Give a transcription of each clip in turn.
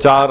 4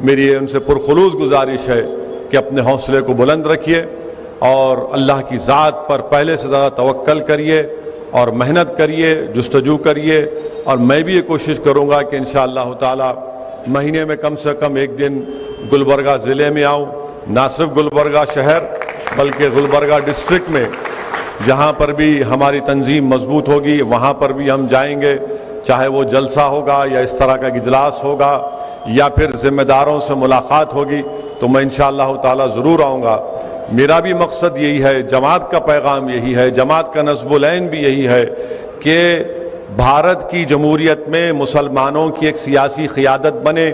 میری ان سے پرخلوص گزارش ہے کہ اپنے حوصلے کو بلند رکھیے اور اللہ کی ذات پر پہلے سے زیادہ توکل کریے اور محنت کریے، جستجو کریے، اور میں بھی یہ کوشش کروں گا کہ انشاءاللہ تعالی مہینے میں کم سے کم ایک دن گلبرگہ ضلع میں آؤں، نہ صرف گلبرگہ شہر بلکہ گلبرگہ ڈسٹرکٹ میں جہاں پر بھی ہماری تنظیم مضبوط ہوگی وہاں پر بھی ہم جائیں گے، چاہے وہ جلسہ ہوگا یا اس طرح کا اجلاس ہوگا یا پھر ذمہ داروں سے ملاقات ہوگی تو میں انشاءاللہ تعالی ضرور آؤں گا۔ میرا بھی مقصد یہی ہے، جماعت کا پیغام یہی ہے، جماعت کا نصب العین بھی یہی ہے کہ بھارت کی جمہوریت میں مسلمانوں کی ایک سیاسی قیادت بنے،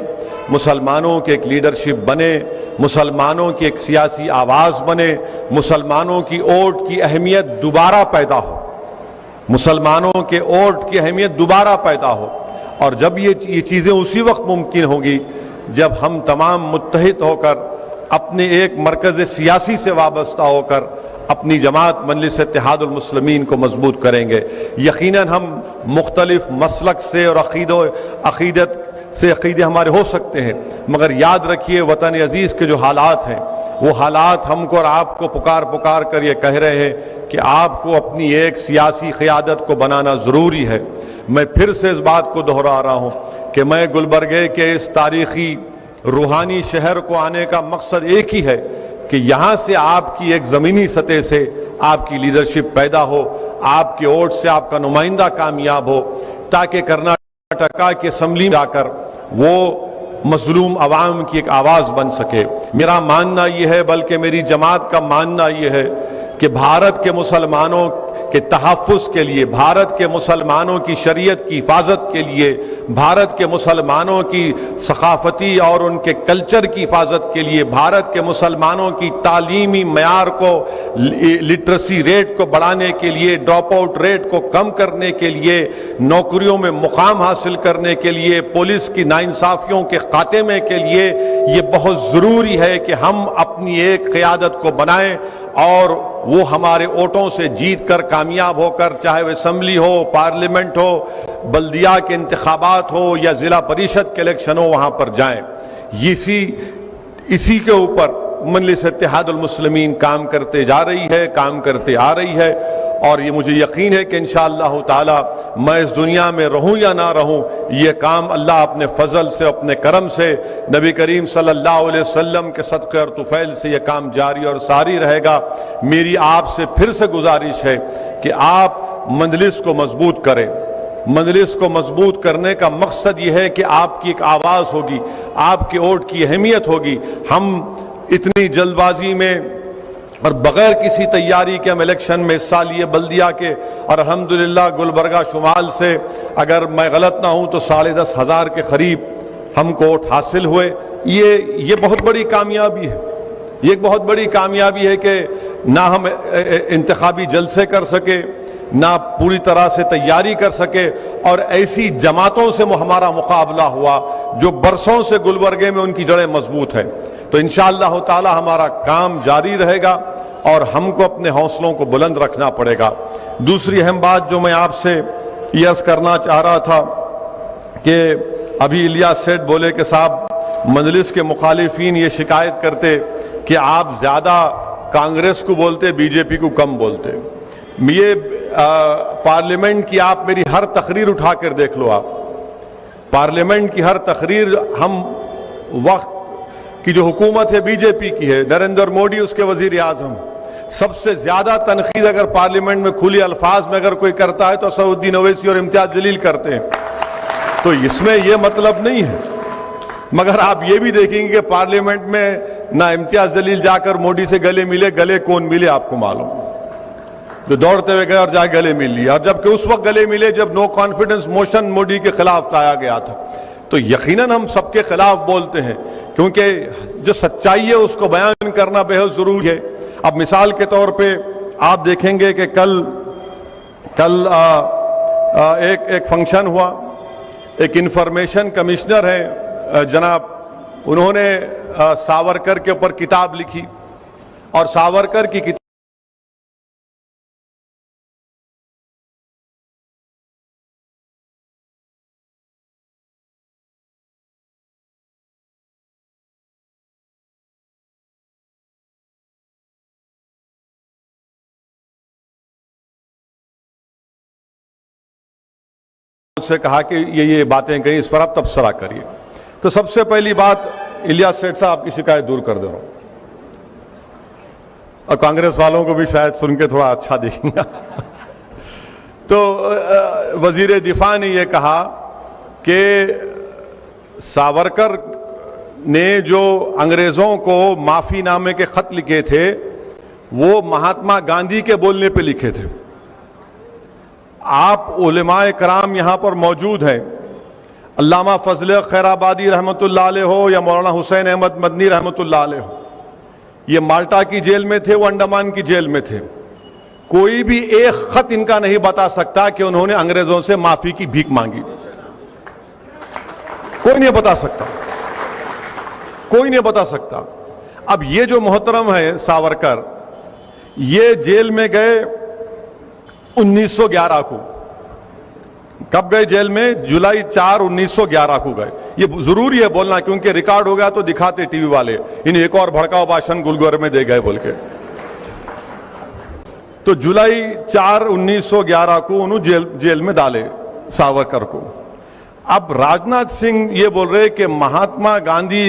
مسلمانوں کے ایک لیڈرشپ بنے، مسلمانوں کی ایک سیاسی آواز بنے، مسلمانوں کی ووٹ کی اہمیت دوبارہ پیدا ہو، مسلمانوں کے ووٹ کی اہمیت دوبارہ پیدا ہو۔ اور جب یہ چیزیں اسی وقت ممکن ہوگی جب ہم تمام متحد ہو کر اپنے ایک مرکز سیاسی سے وابستہ ہو کر اپنی جماعت مجلس اتحاد المسلمین کو مضبوط کریں گے۔ یقیناً ہم مختلف مسلک سے اور عقیدت سے عقیدے ہمارے ہو سکتے ہیں، مگر یاد رکھیے وطن عزیز کے جو حالات ہیں وہ حالات ہم کو اور آپ کو پکار کر یہ کہہ رہے ہیں کہ آپ کو اپنی ایک سیاسی قیادت کو بنانا ضروری ہے۔ میں پھر سے اس بات کو دہرا رہا ہوں کہ میں گلبرگے کے اس تاریخی روحانی شہر کو آنے کا مقصد ایک ہی ہے کہ یہاں سے آپ کی ایک زمینی سطح سے آپ کی لیڈرشپ پیدا ہو، آپ کے ووٹ سے آپ کا نمائندہ کامیاب ہو، تاکہ کرناٹکا کی اسمبلی میں جا کر وہ مظلوم عوام کی ایک آواز بن سکے۔ میرا ماننا یہ ہے، بلکہ میری جماعت کا ماننا یہ ہے کہ بھارت کے مسلمانوں کے تحفظ کے لیے، بھارت کے مسلمانوں کی شریعت کی حفاظت کے لیے، بھارت کے مسلمانوں کی ثقافتی اور ان کے کلچر کی حفاظت کے لیے، بھارت کے مسلمانوں کی تعلیمی معیار کو، لٹریسی ریٹ کو بڑھانے کے لیے، ڈراپ آؤٹ ریٹ کو کم کرنے کے لیے، نوکریوں میں مقام حاصل کرنے کے لیے، پولیس کی ناانصافیوں کے خاتمے کے لیے یہ بہت ضروری ہے کہ ہم اپنی ایک قیادت کو بنائیں اور وہ ہمارے ووٹوں سے جیت کر کامیاب ہو کر، چاہے وہ اسمبلی ہو، پارلیمنٹ ہو، بلدیہ کے انتخابات ہو یا ضلع پریشد کے الیکشن ہو، وہاں پر جائیں۔ اسی کے اوپر مجلس اتحاد المسلمین کام کرتے جا رہی ہے، کام کرتے آ رہی ہے، اور یہ مجھے یقین ہے کہ انشاءاللہ تعالی میں اس دنیا میں رہوں یا نہ رہوں، یہ کام اللہ اپنے فضل سے، اپنے کرم سے، نبی کریم صلی اللہ علیہ وسلم کے صدقے اور طفیل سے یہ کام جاری اور ساری رہے گا۔ میری آپ سے پھر سے گزارش ہے کہ آپ مجلس کو مضبوط کریں۔ مجلس کو مضبوط کرنے کا مقصد یہ ہے کہ آپ کی ایک آواز ہوگی، آپ کے ووٹ کی اہمیت ہوگی۔ ہم اتنی جلد بازی میں اور بغیر کسی تیاری کے ہم الیکشن میں حصہ لیے بلدیہ کے، اور الحمدللہ گلبرگہ شمال سے اگر میں غلط نہ ہوں تو 10,500 کے قریب ہم کو ووٹ حاصل ہوئے۔ یہ بہت بڑی کامیابی ہے، یہ ایک بہت بڑی کامیابی ہے کہ نہ ہم انتخابی جلسے کر سکے، نہ پوری طرح سے تیاری کر سکے، اور ایسی جماعتوں سے ہمارا مقابلہ ہوا جو برسوں سے گلبرگے میں ان کی جڑیں مضبوط ہیں۔ تو انشاءاللہ تعالی ہمارا کام جاری رہے گا اور ہم کو اپنے حوصلوں کو بلند رکھنا پڑے گا۔ دوسری اہم بات جو میں آپ سے یہ عرض کرنا چاہ رہا تھا کہ ابھی الیاس سیٹھ بولے کہ صاحب مجلس کے مخالفین یہ شکایت کرتے کہ آپ زیادہ کانگریس کو بولتے، بی جے پی کو کم بولتے۔ یہ پارلیمنٹ کی آپ میری ہر تقریر اٹھا کر دیکھ لو، آپ پارلیمنٹ کی ہر تقریر، ہم وقت کی جو حکومت ہے بی جے پی کی ہے، نریندر موڈی اس کے وزیر اعظم، سب سے زیادہ تنقید اگر پارلیمنٹ میں کھلی الفاظ میں اگر کوئی کرتا ہے تو اسدالدین اویسی اور امتیاز جلیل کرتے ہیں۔ تو اس میں یہ مطلب نہیں ہے، مگر آپ یہ بھی دیکھیں گے کہ پارلیمنٹ میں نہ امتیاز جلیل جا کر موڈی سے گلے ملے، گلے کون ملے آپ کو معلوم، جو دوڑتے ہوئے گئے اور جا گلے مل لیا، اور جبکہ اس وقت گلے ملے جب نو کانفیڈنس موشن موڈی کے خلاف لایا گیا تھا۔ تو یقیناً ہم سب کے خلاف بولتے ہیں، کیونکہ جو سچائی ہے اس کو بیان کرنا بہت ضروری ہے۔ اب مثال کے طور پہ آپ دیکھیں گے کہ کل ایک فنکشن ہوا، ایک انفارمیشن کمشنر ہیں جناب، انہوں نے ساورکر کے اوپر کتاب لکھی، اور ساورکر کی کتاب مجھ سے کہا کہ یہ باتیں کہیں، اس پر آپ تبصرہ کریے. تو سب سے پہلی بات، الیاس سیٹھ صاحب کی شکایت دور کر دے رہا ہوں، اور کانگریس والوں کو بھی شاید سن کے تھوڑا اچھا دیکھیں گا. تو وزیر دفاع نے یہ کہا کہ ساورکر نے جو انگریزوں کو معافی نامے کے خط لکھے تھے وہ مہاتما گاندھی کے بولنے پہ لکھے تھے. آپ علماء کرام یہاں پر موجود ہیں، علامہ فضل خیر آبادی رحمۃ اللہ علیہ ہو یا مولانا حسین احمد مدنی رحمۃ اللہ علیہ ہو، یہ مالٹا کی جیل میں تھے، وہ انڈمان کی جیل میں تھے. کوئی بھی ایک خط ان کا نہیں بتا سکتا کہ انہوں نے انگریزوں سے معافی کی بھیک مانگی. کوئی نہیں بتا سکتا، کوئی نہیں بتا سکتا. اب یہ جو محترم ہے ساورکر، یہ جیل میں گئے 1911 کو. کب گئے جیل میں؟ جولائی 4 1911 کو گئے. یہ ضروری ہے بولنا کیونکہ ریکارڈ ہو گیا تو دکھاتے ٹی وی والے انہیں ایک اور بھڑکاؤ بھاشن گلگور میں دے گئے بول کے. تو جولائی 4 1911 کو انہوں جیل میں ڈالے ساورکر کو. اب راجناتھ سنگھ یہ بول رہے کہ مہاتما گاندھی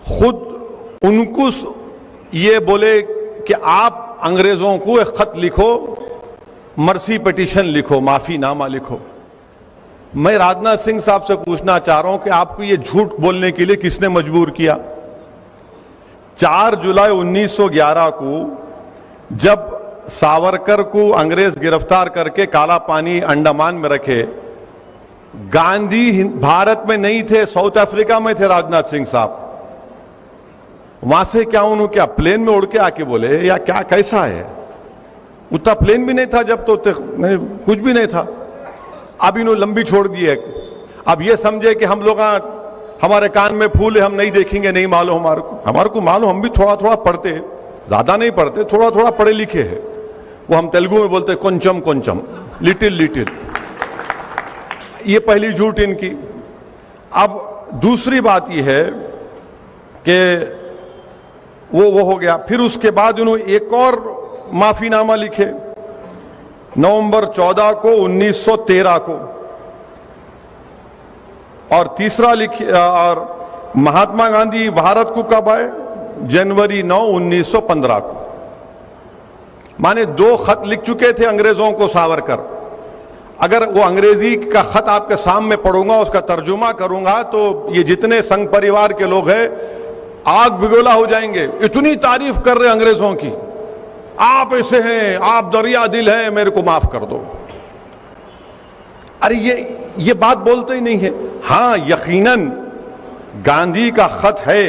خود ان کو یہ بولے کہ آپ انگریزوں کو ایک خط لکھو، مرسی پٹیشن لکھو، معافی نامہ لکھو. میں راجناتھ سنگھ صاحب سے پوچھنا چاہ رہا ہوں کہ آپ کو یہ جھوٹ بولنے کے لیے کس نے مجبور کیا؟ 4 جولائی 1911 کو جب ساورکر کو انگریز گرفتار کر کے کالا پانی انڈمان میں رکھے، گاندھی بھارت میں نہیں تھے، ساؤتھ افریقہ میں تھے راجناتھ سنگھ صاحب. وہاں سے کیا انہوں کیا پلین میں اڑ کے آ کے بولے یا کیا کیسا ہے؟ اتنا پلین بھی نہیں تھا جب، تو کچھ بھی نہیں تھا. اب انہوں لمبی چھوڑ دی ہے. اب یہ سمجھے کہ ہم لوگ ہمارے کان میں پھول ہے، ہم نہیں دیکھیں گے، نہیں معلوم ہمارے کو معلوم، ہم بھی تھوڑا تھوڑا پڑھتے، زیادہ نہیں پڑھتے، تھوڑا تھوڑا پڑھے لکھے ہیں. وہ ہم تیلگو میں بولتے کنچم کنچم، لٹل لٹل. یہ پہلی جھوٹ ان کی. اب دوسری بات یہ ہے کہ وہ ہو گیا. پھر اس کے بعد انہوں ایک اور معافی نامہ لکھے نومبر 14 کو 1913 کو، اور تیسرا لکھے. اور مہاتما گاندھی بھارت کو کب آئے؟ جنوری 9 1915 کو. مانے 2 خط لکھ چکے تھے انگریزوں کو ساورکر. اگر وہ انگریزی کا خط آپ کے سامنے پڑھوں گا، اس کا ترجمہ کروں گا، تو یہ جتنے سنگھ پریوار کے لوگ ہیں آگ بگولا ہو جائیں گے. اتنی تعریف کر رہے انگریزوں کی، آپ ایسے ہیں، آپ دریا دل ہیں، میرے کو معاف کر دو. ارے یہ بات بولتے ہی نہیں ہے. ہاں یقیناً گاندھی کا خط ہے،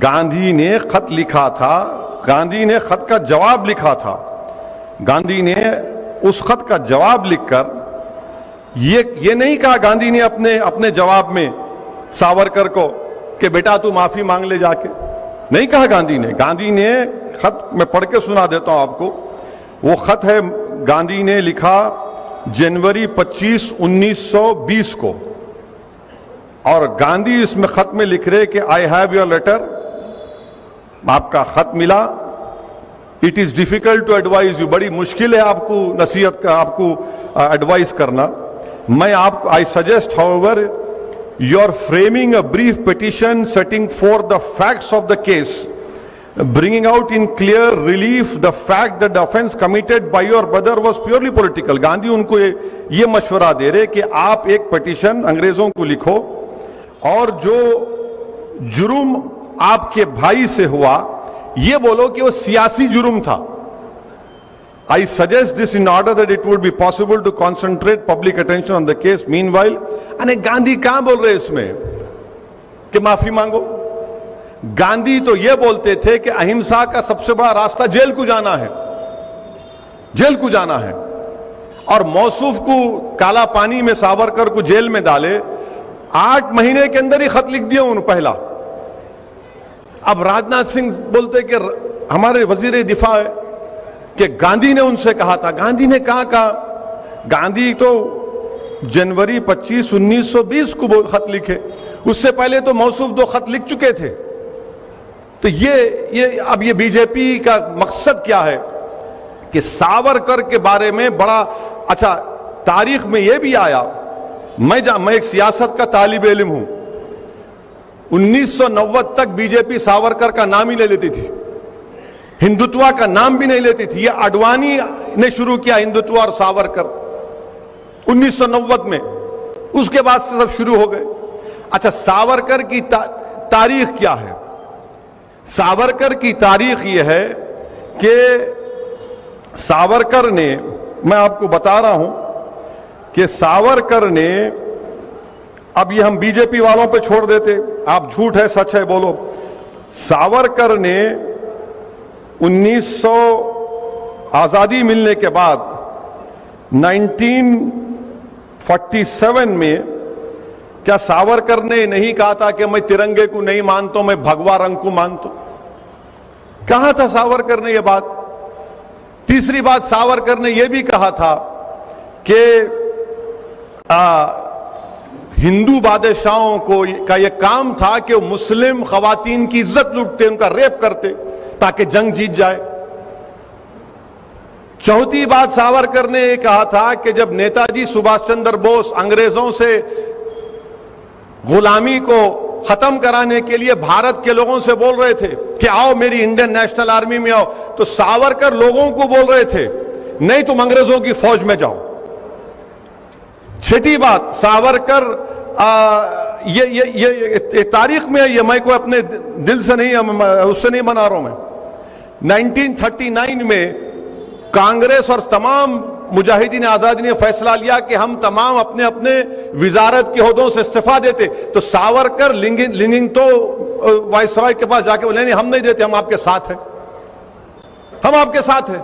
گاندھی نے خط لکھا تھا، گاندھی نے خط کا جواب لکھا تھا. گاندھی نے اس خط کا جواب لکھ کر یہ نہیں کہا گاندھی نے اپنے جواب میں ساورکر کو کہ بیٹا تو معافی مانگ لے جا کے. نہیں کہا گاندھی نے خط میں پڑھ کے سنا دیتا ہوں آپ کو. وہ خط ہے، گاندھی نے لکھا جنوری 25 1920 کو، اور گاندھی اس میں خط میں لکھ رہے کہ آئی ہیو یور لیٹر، آپ کا خط ملا. It is difficult to advise you, بڑی مشکل ہے آپ کو نصیحت کا، آپ کو ایڈوائز کرنا. میں آپ I suggest however you are framing a brief petition setting forth the facts of the case, bringing out in clear relief the fact that the offense committed by your brother was purely political. Gandhi ان کو یہ مشورہ دے رہے کہ آپ ایک petition انگریزوں کو لکھو، اور جو جرم آپ کے بھائی سے ہوا یہ بولو کہ وہ سیاسی جرم تھا. I suggest this in order that it would be possible to concentrate public attention on the case. Meanwhile, Gandhi کہاں بول رہے اس میں کہ معافی مانگو؟ گاندھی تو یہ بولتے تھے کہ اہمسا کا سب سے بڑا راستہ جیل کو جانا ہے، جیل کو جانا ہے. اور موصوف کو کالا پانی میں ساورکر کو جیل میں ڈالے، 8 مہینے کے اندر ہی خط لکھ دیا انہوں پہلا. اب راجناتھ سنگھ بولتے کہ ہمارے وزیر دفاع ہے کہ گاندھی نے ان سے کہا تھا. گاندھی نے کہا گاندھی تو جنوری 25 1920 کو خط لکھے، اس سے پہلے تو موصوف 2 خط لکھ چکے تھے. تو اب یہ بی جے پی کا مقصد کیا ہے کہ ساورکر کے بارے میں بڑا اچھا تاریخ میں یہ بھی آیا، میں ایک سیاست کا طالب علم ہوں، 1990 تک بی جے پی ساورکر کا نام ہی نہیں لیتی تھی، ہندوتوا کا نام بھی نہیں لیتی تھی. یہ اڈوانی نے شروع کیا ہندوتوا اور ساورکر 1990 میں، اس کے بعد سے سب شروع ہو گئے. اچھا، ساورکر کی تاریخ کیا ہے؟ ساورکر کی تاریخ یہ ہے کہ ساورکر نے، میں آپ کو بتا رہا ہوں کہ ساورکر نے، اب یہ ہم بی جے پی والوں پہ چھوڑ دیتے، آپ جھوٹ ہے سچ ہے بولو. ساورکر نے 1900 آزادی ملنے کے بعد 1947 میں، کیا ساورکر نے نہیں کہا تھا کہ میں ترنگے کو نہیں مانتا ہوں، میں بھگوا رنگ کو مانتا ہوں؟ کہا تھا ساورکر نے یہ بات. تیسری بات، ساورکر نے یہ بھی کہا تھا کہ ہندو بادشاہوں کا یہ کام تھا کہ وہ مسلم خواتین کی عزت لوٹتے، ان کا ریپ کرتے تاکہ جنگ جیت جائے. چوتھی بات ساورکر نے یہ کہا تھا کہ جب نیتا جی سبھاش چندر بوس انگریزوں سے غلامی کو ختم کرانے کے لیے بھارت کے لوگوں سے بول رہے تھے کہ آؤ میری انڈین نیشنل آرمی میں آؤ، تو ساورکر لوگوں کو بول رہے تھے نہیں تم انگریزوں کی فوج میں جاؤ. چھٹی بات، ساورکر یہ تاریخ میں یہ میں کوئی اپنے دل سے نہیں، اس سے نہیں منا رہا ہوں میں. 1939 میں کانگریس اور تمام مجاہدین آزادی نے فیصلہ لیا کہ ہم تمام اپنے اپنے وزارت کے عہدوں سے استعفا دیتے، تو ساورکر لنگنگٹو وائسرائے کے پاس جا کے بولے نہیں ہم نہیں دیتے، ہم آپ کے ساتھ ہیں، ہم آپ کے ساتھ ہیں.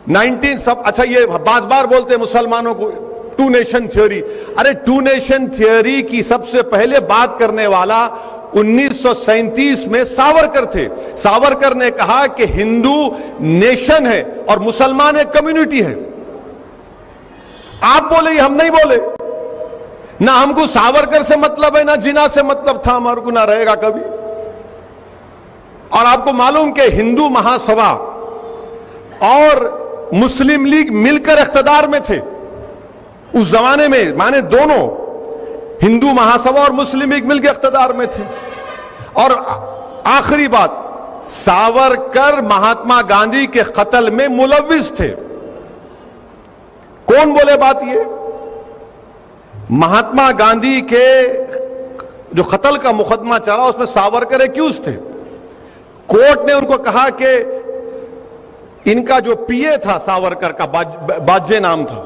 اچھا، یہ بار بار بولتے ہیں مسلمانوں کو ٹو نیشن تھیوری. ارے ٹو نیشن تھیوری کی سب سے پہلے بات کرنے والا 1937 میں ساورکر تھے. ساورکر نے کہا کہ ہندو نیشن ہے اور مسلمان ایک کمیونٹی ہے. آپ بولے، ہم نہیں بولے. نہ ہم کو ساورکر سے مطلب ہے، نہ جناح سے مطلب تھا ہمارے کو، نہ رہے گا کبھی. اور آپ کو معلوم کہ ہندو مہاسبھا اور مسلم لیگ مل کر اقتدار میں تھے اس زمانے میں، مانے دونوں ہندو مہاسبھا اور مسلم لیگ مل کے اقتدار میں تھے. اور آخری بات، ساورکر مہاتما گاندھی کے قتل میں ملوث تھے. کون بولے بات؟ یہ مہاتما گاندھی کے جو قتل کا مقدمہ چلا اس میں ساورکر ایکیوز تھے. کورٹ نے ان کو کہا کہ ان کا جو پی اے تھا ساورکر کا، باجے نام تھا،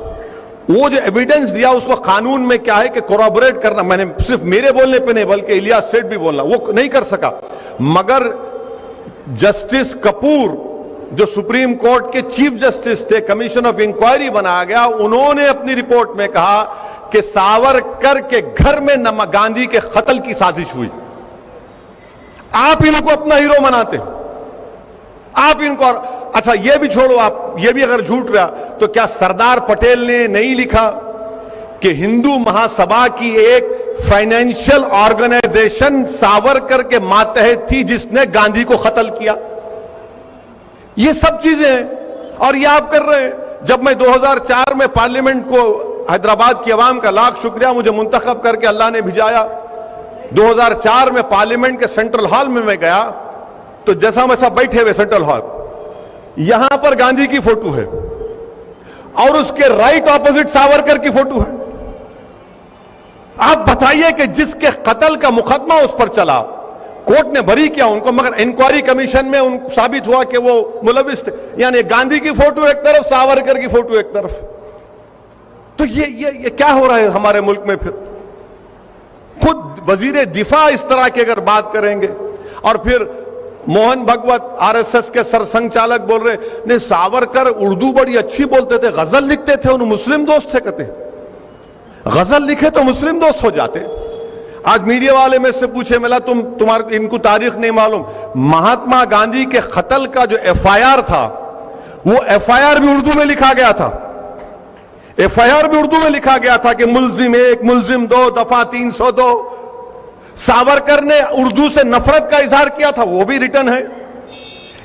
وہ جو ایویڈنس دیا اس کو قانون میں کیا ہے کہ کورابوریٹ کرنا، میں نے صرف میرے بولنے پہ نہیں بلکہ الیاس سیٹھ بھی بولنا، وہ نہیں کر سکا. مگر جسٹس کپور جو سپریم کورٹ کے چیف جسٹس تھے، کمیشن آف انکوائری بنایا گیا، انہوں نے اپنی رپورٹ میں کہا کہ ساورکر کے گھر میں گاندھی کے قتل کی سازش ہوئی. آپ ان کو اپنا ہیرو مناتے، آپ ان کو. اچھا یہ بھی چھوڑو، آپ یہ بھی اگر جھوٹ رہا تو کیا سردار پٹیل نے نہیں لکھا کہ ہندو مہاسبھا کی ایک فائنینشل آرگنائزیشن ساورکر کے ماتحت تھی جس نے گاندھی کو قتل کیا؟ یہ سب چیزیں ہیں اور یہ آپ کر رہے ہیں. جب میں 2004 میں پارلیمنٹ کو، حیدرآباد کی عوام کا لاکھ شکریہ، مجھے منتخب کر کے اللہ نے بھجایا. 2004 میں پارلیمنٹ کے سینٹرل ہال میں گیا تو جیسا ویسا بیٹھے ہوئے سینٹرل ہال، یہاں پر گاندھی کی فوٹو ہے اور اس کے رائٹ اپوزٹ ساورکر کی فوٹو ہے. آپ بتائیے کہ جس کے قتل کا مقدمہ اس پر چلا، کورٹ نے بری کیا ان کو، مگر انکوائری کمیشن میں ان ثابت ہوا کہ وہ ملوث تھے. یعنی گاندھی کی فوٹو ایک طرف، ساورکر کی فوٹو ایک طرف. تو یہ کیا ہو رہا ہے ہمارے ملک میں؟ پھر خود وزیر دفاع اس طرح کی اگر بات کریں گے، اور پھر Mohan Bhagwat R S S کے سرسنگ چالک بول رہے نہیں ساورکر اردو بڑی اچھی بولتے تھے، غزل لکھتے تھے، انہوں مسلم دوست تھے. کہتے غزل لکھے تو مسلم دوست ہو جاتے. آج میڈیا والے میں سے پوچھے ملا تمہارے ان کو تاریخ نہیں معلوم، مہاتما گاندھی کے قتل کا جو ایف آئی آر تھا وہ ایف آئی آر بھی اردو میں لکھا گیا تھا. ایف آئی آر بھی اردو میں لکھا گیا تھا کہ ملزم 1 ملزم 2 دفعہ 302. ساورکر نے اردو سے نفرت کا اظہار کیا تھا، وہ بھی ریٹن ہے.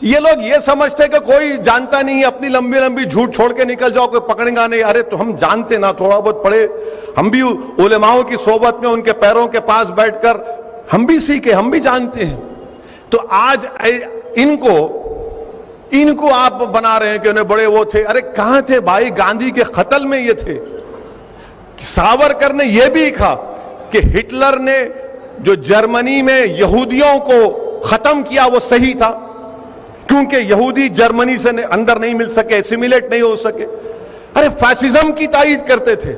یہ لوگ یہ سمجھتے کہ کوئی جانتا نہیں ہے، اپنی لمبی لمبی جھوٹ چھوڑ کے نکل جاؤ، کوئی پکڑے گا نہیں. ارے تو ہم جانتے نا، تھوڑا بہت پڑھے، ہم بھی علماؤں کی صحبت میں ان کے پیروں کے پاس بیٹھ کر ہم بھی سیکھے، ہم بھی جانتے ہیں. تو آج ان کو آپ بنا رہے ہیں کہ انہیں بڑے وہ تھے. ارے کہاں تھے بھائی؟ گاندھی کے قتل میں یہ تھے. ساورکر نے یہ بھی کہا کہ ہٹلر نے جو جرمنی میں یہودیوں کو ختم کیا وہ صحیح تھا، کیونکہ یہودی جرمنی سے اندر نہیں مل سکے، اسیمیلیٹ نہیں ہو سکے. ارے فاشزم کی تائید کرتے تھے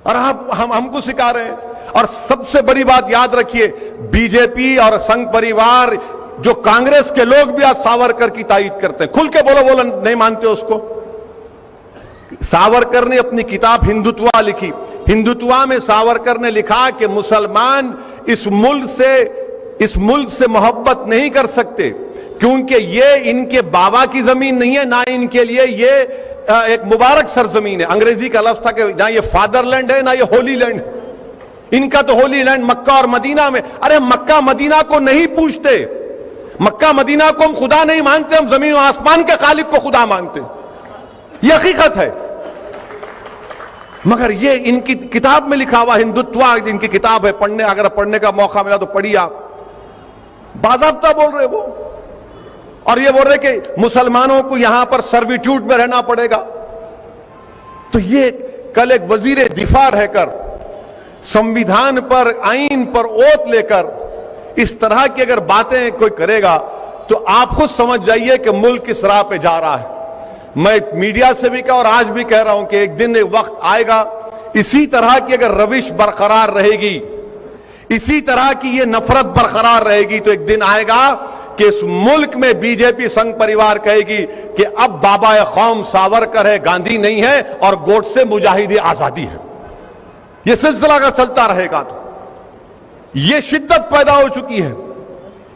اور ہم کو سکھا رہے ہیں. اور سب سے بڑی بات یاد رکھیے، بی جے پی اور سنگھ پریوار جو کانگریس کے لوگ بھی آج ساورکر کی تائید کرتے ہیں. کھل کے بولو نہیں مانتے اس کو. ساورکر نے اپنی کتاب ہندوتوا لکھی. ہندوتوا میں ساورکر نے لکھا کہ مسلمان اس ملک سے محبت نہیں کر سکتے، کیونکہ یہ ان کے بابا کی زمین نہیں ہے، نہ ان کے لیے یہ ایک مبارک سرزمین ہے. انگریزی کا لفظ تھا کہ نہ یہ فادر لینڈ ہے نہ یہ ہولی لینڈ. ان کا تو ہولی لینڈ مکہ اور مدینہ میں. ارے مکہ مدینہ کو نہیں پوچھتے، مکہ مدینہ کو ہم خدا نہیں مانتے، ہم زمین و آسمان کے خالق کو خدا مانتے. یہ حقیقت ہے. مگر یہ ان کی کتاب میں لکھا ہوا ہندوتوا ان کی کتاب ہے، پڑھنے اگر پڑھنے کا موقع ملا تو پڑھیے آپ. باضابطہ بول رہے وہ، اور یہ بول رہے کہ مسلمانوں کو یہاں پر سرویٹیوڈ میں رہنا پڑے گا. تو یہ کل ایک وزیر دفاع رہ کر سمویدھان پر، آئین پر اوت لے کر اس طرح کی اگر باتیں کوئی کرے گا تو آپ خود سمجھ جائیے کہ ملک کس راہ پہ جا رہا ہے. میں میڈیا سے بھی کہا اور آج بھی کہہ رہا ہوں کہ ایک دن ایک وقت آئے گا، اسی طرح کی اگر روش برقرار رہے گی، اسی طرح کی یہ نفرت برقرار رہے گی، تو ایک دن آئے گا کہ اس ملک میں بی جے پی سنگھ پریوار کہے گی کہ اب بابا قوم ساورکر ہے، گاندھی نہیں ہے، اور گوڈسے مجاہد آزادی ہے. یہ سلسلہ اگر چلتا رہے گا تو یہ شدت پیدا ہو چکی ہے.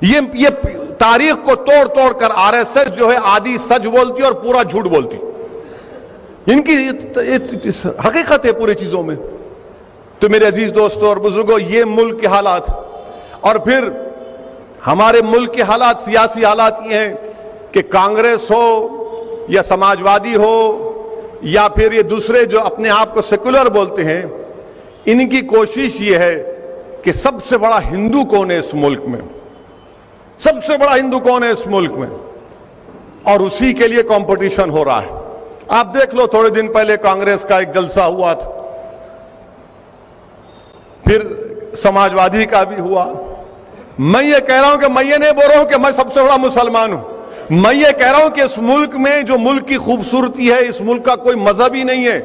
یہ تاریخ کو توڑ کر آر ایس ایس جو ہے آدھی سچ بولتی اور پورا جھوٹ بولتی. ان کی حقیقت ہے پوری چیزوں میں. تو میرے عزیز دوستوں اور بزرگوں، یہ ملک کے حالات، اور پھر ہمارے ملک کے حالات، سیاسی حالات یہ ہیں کہ کانگریس ہو یا سماجوادی ہو یا پھر یہ دوسرے جو اپنے آپ کو سیکولر بولتے ہیں، ان کی کوشش یہ ہے کہ سب سے بڑا ہندو کون ہے اس ملک میں، سب سے بڑا ہندو کون ہے اس ملک میں، اور اسی کے لیے کمپٹیشن ہو رہا ہے. آپ دیکھ لو، تھوڑے دن پہلے کانگریس کا ایک جلسہ ہوا تھا، پھر سماجوادی کا بھی ہوا. میں یہ کہہ رہا ہوں کہ میں یہ نہیں بول رہا ہوں کہ میں سب سے بڑا مسلمان ہوں. میں یہ کہہ رہا ہوں کہ اس ملک میں جو ملک کی خوبصورتی ہے، اس ملک کا کوئی مذہب ہی نہیں ہے،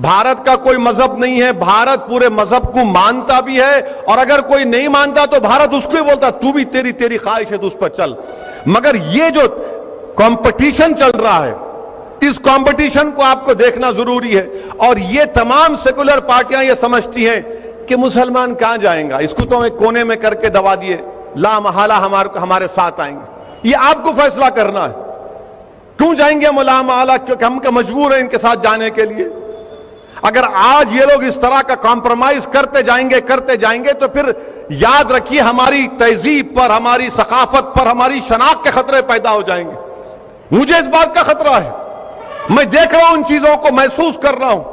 بھارت کا کوئی مذہب نہیں ہے. بھارت پورے مذہب کو مانتا بھی ہے، اور اگر کوئی نہیں مانتا تو بھارت اس کو ہی بولتا تو بھی تیری خواہش ہے تو اس پر چل. مگر یہ جو کمپٹیشن چل رہا ہے، اس کمپٹیشن کو آپ کو دیکھنا ضروری ہے. اور یہ تمام سیکولر پارٹیاں یہ سمجھتی ہیں کہ مسلمان کہاں جائیں گا، اس کو تو ہم ایک کونے میں کر کے دبا دیے، لا محالہ ہمارے ساتھ آئیں گے. یہ آپ کو فیصلہ کرنا ہے. کیوں جائیں گے ہم لا محالہ؟ کیونکہ ہم مجبور ہیں ان کے ساتھ جانے کے لیے. اگر آج یہ لوگ اس طرح کا کمپرومائز کرتے جائیں گے تو پھر یاد رکھیے ہماری تہذیب پر، ہماری ثقافت پر، ہماری شناخت کے خطرے پیدا ہو جائیں گے. مجھے اس بات کا خطرہ ہے. میں دیکھ رہا ہوں ان چیزوں کو، محسوس کر رہا ہوں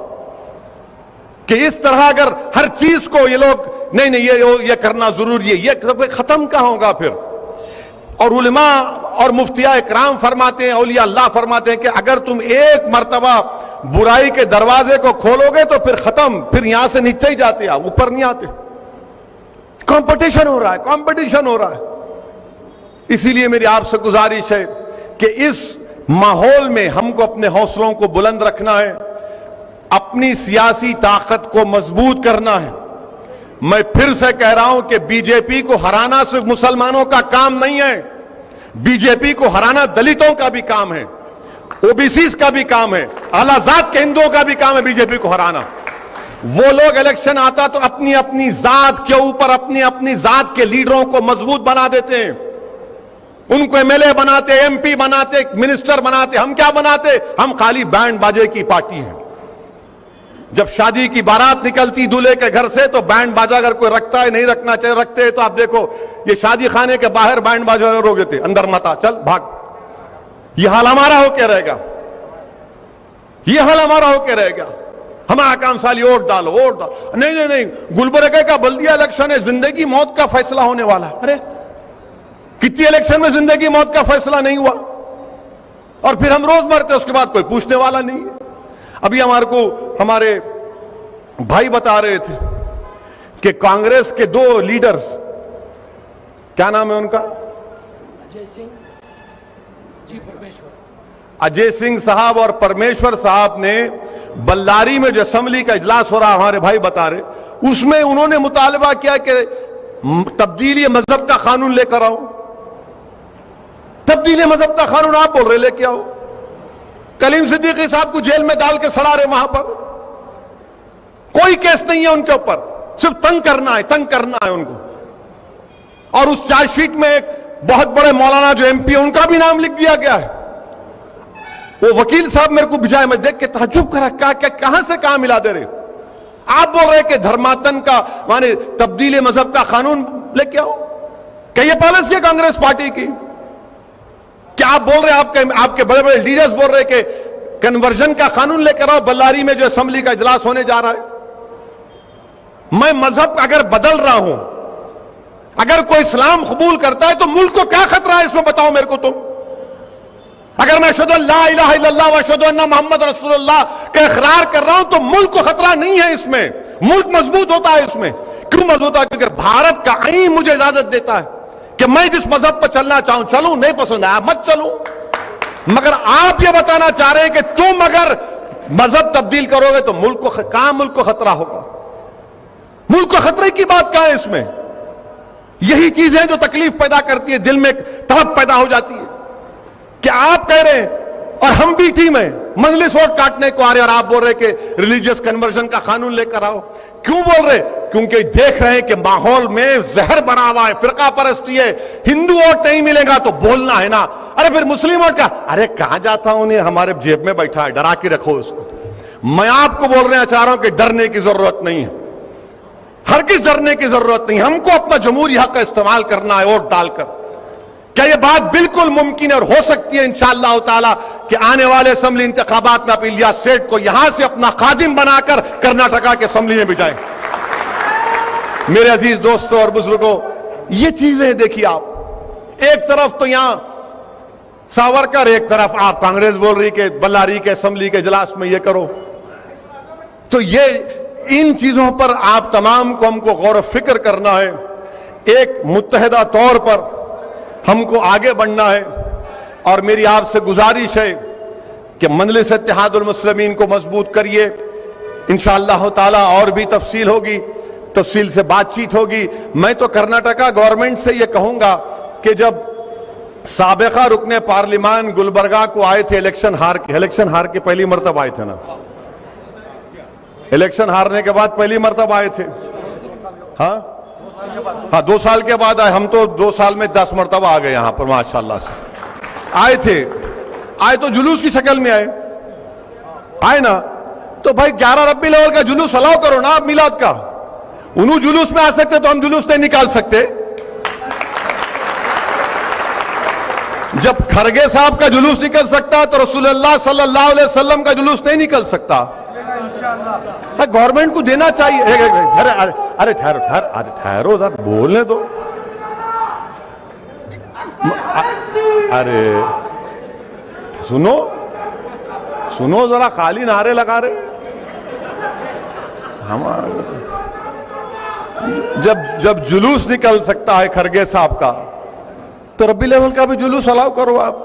کہ اس طرح اگر ہر چیز کو یہ لوگ نہیں یہ کرنا ضروری ہے، یہ ختم کہاں ہوگا پھر. اور علماء اور مفتیاء اکرام فرماتے ہیں، اولیاء اللہ فرماتے ہیں کہ اگر تم ایک مرتبہ برائی کے دروازے کو کھولو گے تو پھر ختم، پھر یہاں سے نیچے ہی جاتے، آپ اوپر نہیں آتے. کمپٹیشن ہو رہا ہے. اسی لیے میری آپ سے گزارش ہے کہ اس ماحول میں ہم کو اپنے حوصلوں کو بلند رکھنا ہے، اپنی سیاسی طاقت کو مضبوط کرنا ہے. میں پھر سے کہہ رہا ہوں کہ بی جے پی کو ہرانا صرف مسلمانوں کا کام نہیں ہے، بی جے پی کو ہرانا دلتوں کا بھی کام ہے، او بی سیز کا بھی کام ہے، اعلیٰ ذات کے ہندوؤں کا بھی کام ہے بی جے پی کو ہرانا. وہ لوگ الیکشن آتا تو اپنی ذات کے اوپر اپنی ذات کے لیڈروں کو مضبوط بنا دیتے ہیں، ان کو ایم ایل اے بناتے، ایم پی بناتے، منسٹر بناتے. ہم کیا بناتے؟ ہم خالی بینڈ باجے کی پارٹی ہیں. جب شادی کی بارات نکلتی دولہے کے گھر سے تو بینڈ باجا اگر کوئی رکھتا ہے, نہیں رکھنا چاہے رکھتے ہیں, تو آپ دیکھو یہ شادی خانے کے باہر بینڈ باجا روک دیتے, اندر مت آ, چل بھاگ. یہ حال ہمارا ہو کے رہے گا, یہ حال ہمارا ہو کے رہے گا. ہمارا کام سالی ووٹ ڈالو, ووٹ ڈالو. نہیں نہیں نہیں, گلبرگہ کا بلدیہ الیکشن ہے, زندگی موت کا فیصلہ ہونے والا ہے. ارے کتنی الیکشن میں زندگی موت کا فیصلہ نہیں ہوا, اور پھر ہم روز مرتے, اس کے بعد کوئی پوچھنے والا نہیں ہے. ابھی ہمارے بھائی بتا رہے تھے کہ کانگریس کے 2 لیڈرز, کیا نام ہے ان کا, اجے سنگھ صاحب اور پرمیشور صاحب نے بلاری میں جو اسمبلی کا اجلاس ہو رہا, ہمارے بھائی بتا رہے, اس میں انہوں نے مطالبہ کیا کہ تبدیلی مذہب کا قانون لے کر آؤ. تبدیلی مذہب کا قانون آپ بول رہے لے کے آؤ. کلیم صدیقی صاحب کو جیل میں ڈال کے سڑا رہے وہاں پر, کوئی کیس نہیں ہے ان کے اوپر, صرف تنگ کرنا ہے ان کو. اور اس چارج شیٹ میں ایک بہت بڑے مولانا جو ایم پی, ان کا بھی نام لکھ دیا گیا ہے. وہ وکیل صاحب میرے کو بھیجائے, میں دیکھ کے تعجب کرا, کہاں سے کہاں ملا دے رہے. آپ بول رہے کہ دھرماتن کا مانے تبدیلی مذہب کا قانون لے کے آؤ. کیا یہ پالیسی ہے کانگریس پارٹی کی؟ کیا آپ بول رہے, آپ کے بڑے بڑے لیڈرز بول رہے کہ کنورژن کا قانون لے کر آؤ بلاری میں جو اسمبلی کا اجلاس ہونے جا رہا ہے؟ میں مذہب اگر بدل رہا ہوں, اگر کوئی اسلام قبول کرتا ہے تو ملک کو کیا خطرہ ہے اس میں بتاؤ میرے کو تم. اگر میں اشہدو ان لا الہ الا اللہ و اشہدو ان محمد رسول اللہ کا اقرار کر رہا ہوں تو ملک کو خطرہ نہیں ہے اس میں, ملک مضبوط ہوتا ہے اس میں. کیوں مضبوط ہوتا ہے؟ کیونکہ بھارت کا آئین مجھے اجازت دیتا ہے کہ میں جس مذہب پر چلنا چاہوں چلوں, نہیں پسند آیا مت چلوں. مگر آپ یہ بتانا چاہ رہے ہیں کہ تم اگر مذہب تبدیل کرو گے تو ملک کو خطرہ ہوگا. ملک کو خطرے کی بات کہاں ہے اس میں؟ یہی چیزیں جو تکلیف پیدا کرتی ہے, دل میں تڑپ پیدا ہو جاتی ہے کہ آپ کہہ رہے ہیں اور ہم بھی ٹیم ہے مجلس ووٹ کاٹنے کو آ رہے, اور آپ بول رہے کہ ریلیجیس کنورژن کا قانون لے کر آؤ. کیوں بول رہے؟ کیونکہ دیکھ رہے ہیں کہ ماحول میں زہر بنا ہوا ہے, فرقہ پرستی ہے. ہندو ووٹ نہیں ملے گا تو بولنا ہے نا, ارے پھر مسلم ووٹ کا, ارے کہاں جاتا ہوں, انہیں ہمارے جیب میں بیٹھا ہے, ڈرا کے رکھو اس کو. میں آپ کو بول رہے چاہ رہا ہوں کہ ڈرنے کی ضرورت نہیں ہے, ہرگز ڈرنے کی ضرورت نہیں. ہم کو اپنا جمہوری حق کا استعمال کرنا ہے ووٹ ڈال کر. کیا یہ بات بالکل ممکن ہے اور ہو سکتی ہے انشاءاللہ تعالی کہ آنے والے اسمبلی انتخابات میں آپ الیاس سیٹھ کو یہاں سے اپنا خادم بنا کر کرناٹکا کے اسمبلی میں بھیجائیں؟ میرے عزیز دوستوں اور بزرگوں, یہ چیزیں دیکھیے آپ, ایک طرف تو یہاں ساورکر, ایک طرف آپ کانگریس بول رہی کہ بلاری کے اسمبلی کے اجلاس میں یہ کرو. تو یہ ان چیزوں پر آپ تمام کو ہم کو غور و فکر کرنا ہے. ایک متحدہ طور پر ہم کو آگے بڑھنا ہے, اور میری آپ سے گزارش ہے کہ مجلس اتحاد المسلمین کو مضبوط کریے. انشاءاللہ تعالی اور بھی تفصیل ہوگی, تفصیل سے بات چیت ہوگی. میں تو کرناٹکا گورنمنٹ سے یہ کہوں گا کہ جب سابقہ رکن پارلیمان گلبرگہ کو آئے تھے الیکشن ہار کے پہلی مرتبہ آئے تھے نا, الیکشن ہارنے کے بعد پہلی مرتبہ آئے تھے. ہاں 2 سال کے بعد آئے. ہم تو 2 سال میں 10 مرتبہ آ گئے یہاں پر ماشاءاللہ سے. آئے تھے, آئے تو جلوس کی شکل میں آئے نا, تو بھائی 11 ربیع الاول کا جلوس الاؤ کرو نا آپ میلاد کا. انہوں جلوس میں آ سکتے تو ہم جلوس نہیں نکال سکتے. جب کھرگے صاحب کا جلوس نکل سکتا تو رسول اللہ صلی اللہ علیہ وسلم کا جلوس نہیں نکل سکتا. گورنمنٹ کو دینا چاہیے. ارے ٹھہرو ذرا بولنے دو. ارے سنو ذرا, خالی نعرے لگا رہے. جب جلوس نکل سکتا ہے کھرگے صاحب کا تو ربیع الاول کا بھی جلوس الاؤ کرو آپ.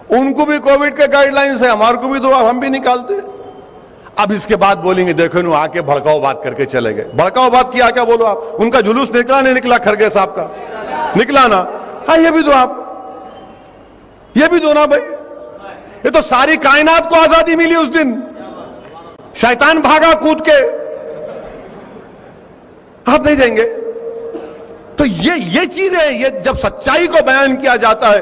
ان کو بھی کووڈ کے گائیڈ لائنز ہے, ہمارے کو بھی دو, ہم بھی نکالتے. اب اس کے بعد بولیں گے دیکھو انہوں آ کے بھڑکاؤ بات کر کے چلے گئے. بھڑکاؤ بات کیا کیا بولو آپ. ان کا جلوس نکلا نہیں نکلا کھرگے صاحب کا؟ نکلا نا. ہاں یہ بھی دو آپ, یہ بھی دو نا بھائی. یہ تو ساری کائنات کو آزادی ملی اس دن, شیطان بھاگا کود کے, آپ نہیں دیں گے. تو یہ چیز ہے, یہ جب سچائی کو بیان کیا جاتا ہے